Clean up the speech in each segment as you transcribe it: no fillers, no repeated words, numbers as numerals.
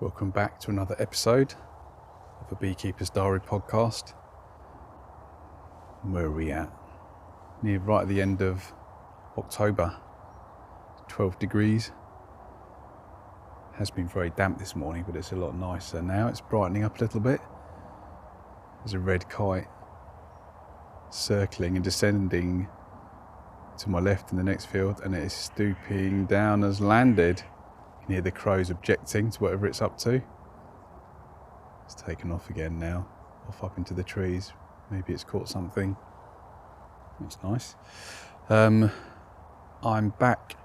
Welcome back to another episode of a Beekeeper's Diary podcast. Where are we at? Right at the end of October, 12 degrees. Has been very damp this morning, but it's a lot nicer now. It's brightening up a little bit. There's a red kite circling and descending to my left in the next field, and it is stooping down as landed. You can hear the crows objecting to whatever it's up to. It's taken off again now, off up into the trees. Maybe it's caught something. That's nice. I'm back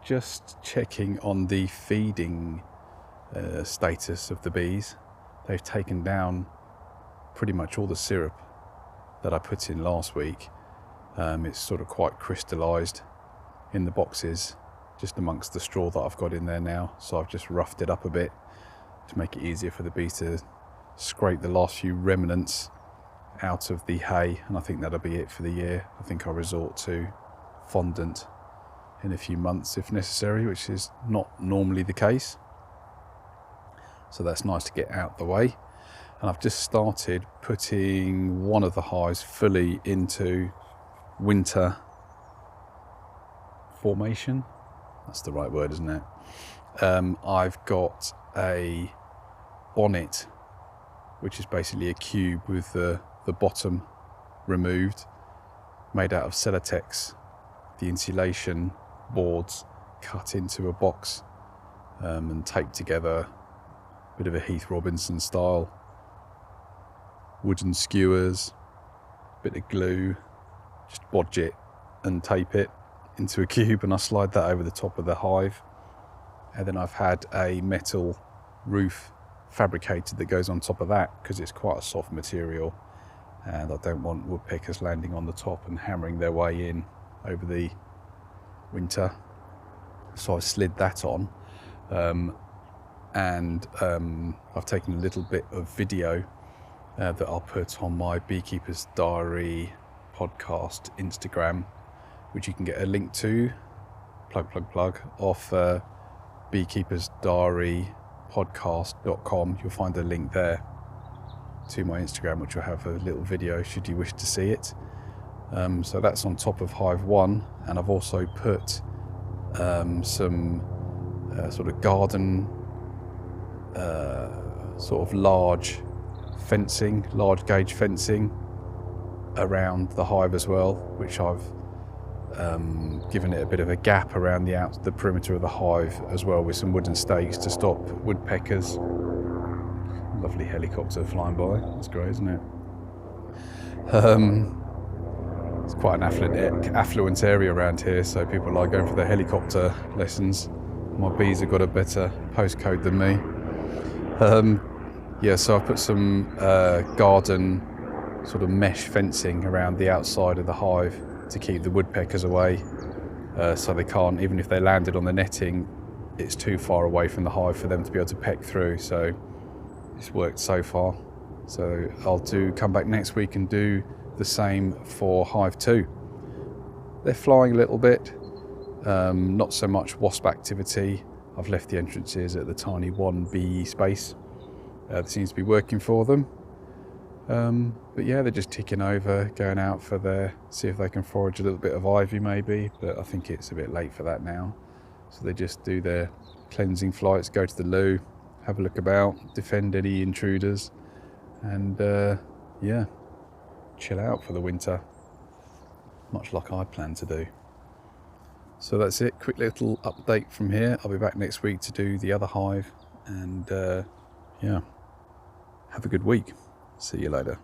just checking on the feeding status of the bees. They've taken down pretty much all the syrup that I put in last week. It's sort of quite crystallised in the boxes, just amongst the straw that I've got in there now. So I've just roughed it up a bit to make it easier for the bees to scrape the last few remnants out of the hay, and I think that'll be it for the year. I think I'll resort to fondant in a few months if necessary, which is not normally the case. So that's nice to get out the way. And I've just started putting one of the hives fully into winter formation. That's the right word, isn't it? I've got a bonnet, which is basically a cube with the bottom removed, made out of Celotex. The insulation boards cut into a box and taped together, a bit of a Heath Robinson style. Wooden skewers, bit of glue, just bodge it and tape it into a cube, and I slide that over the top of the hive. And then I've had a metal roof fabricated that goes on top of that, because it's quite a soft material and I don't want woodpeckers landing on the top and hammering their way in over the winter. So I've slid that on, and I've taken a little bit of video that I'll put on my Beekeeper's Diary podcast Instagram, which you can get a link to, plug, off beekeepersdiarypodcast.com. You'll find a link there to my Instagram, which will have a little video should you wish to see it. So that's on top of Hive 1, and I've also put some sort of garden, sort of large gauge fencing around the hive as well, which I've given it a bit of a gap around the perimeter of the hive as well, with some wooden stakes to stop woodpeckers. Lovely helicopter flying by. That's great, isn't it? It's quite an affluent area around here, so people like going for their helicopter lessons. My bees have got a better postcode than me. So I've put some garden sort of mesh fencing around the outside of the hive to keep the woodpeckers away, so they can't, even if they landed on the netting, it's too far away from the hive for them to be able to peck through. So it's worked so far. So I'll come back next week and do the same for Hive 2. They're flying a little bit, not so much wasp activity. I've left the entrances at the tiny 1 bee space. That seems to be working for them. But yeah, they're just ticking over, going out see if they can forage a little bit of ivy maybe, but I think it's a bit late for that now. So they just do their cleansing flights, go to the loo, have a look about, defend any intruders, and chill out for the winter, much like I plan to do. So that's it, quick little update from here. I'll be back next week to do the other hive, and have a good week. See you later.